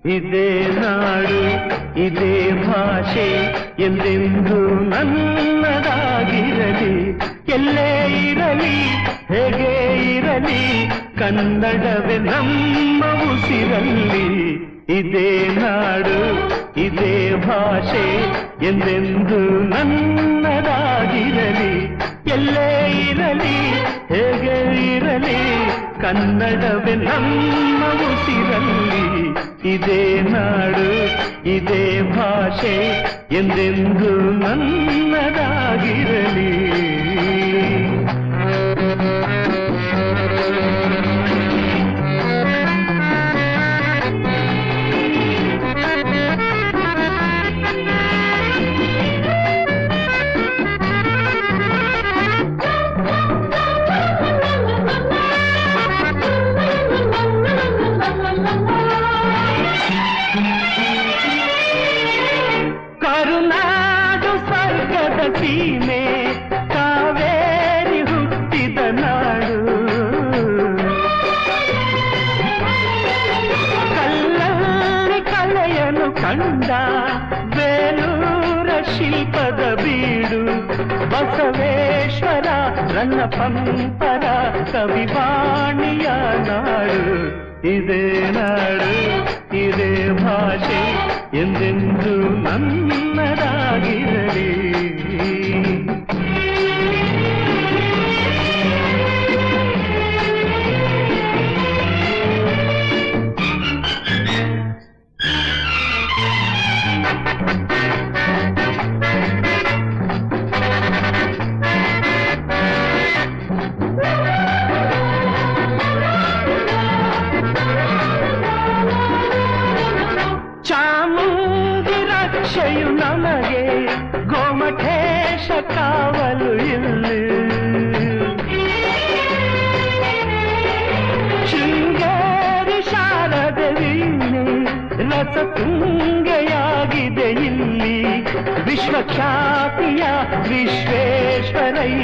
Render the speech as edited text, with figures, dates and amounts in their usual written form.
ಇದೇ ನಾಡು ಇದೇ ಭಾಷೆ ಎಂದೆಂದು ನನ್ನದಾಗಿರಲಿ. ಎಲ್ಲೇ ಇರಲಿ ಹೇಗೆ ಇರಲಿ ಕನ್ನಡವೇ ನಮ್ಮ ಉಸಿರಲ್ಲಿ. ಇದೇ ನಾಡು ಇದೇ ಭಾಷೆ ಎಂದೆಂದು ನನ್ನದಾಗಿರಲಿ. ಎಲ್ಲೇ ಇರಲಿ ಹೇಗೆ ಇರಲಿ ಕನ್ನಡವೇ ನಮ್ಮ ಉಸಿರಲ್ಲಿ. ಇದೇ ನಾಡು ಇದೇ ಭಾಷೆ ಎಂದೆಂದು ನನ್ನದಾಗಿರಲಿ. ಕರುನಾಡು ಸ್ವರ್ಗದ ಸೀಮೆ ಕಾವೇರಿ ಹುಟ್ಟಿದ ನಾಡು. ಕಲ್ಲಲ್ಲಿ ಕಲೆಯನ್ನು ಕಂಡ ಬೇಲೂರ ಶಿಲ್ಪದ ಬೀಡು. ಬಸವೇಶ್ವರ ರನ್ನ ಪಂಪರ ಕವಿವಾಣಿಯ ನಾಡು. ಇದೇ ನಾಡು ಇದೇ ಭಾಷೆ ಎಂದೆಂದು ನನ್ನದಾಗಿರಲಿ. ಚಾಮುಂಡಿ ರಕ್ಷೆಯು ನಮಗೆ ಗೋಮಠೇಶ ಕಾವಲು ಇಲ್ಲಿ. ಶೃಂಗೇರಿ ಶಾರದೆ ವೀಣೆ ರಸತುಂಗೆಯಾಗಿದೆ ಇಲ್ಲಿ. ವಿಶ್ವಖ್ಯಾತಿಯ ವಿಶ್ವೇಶ್ವರಯ್ಯ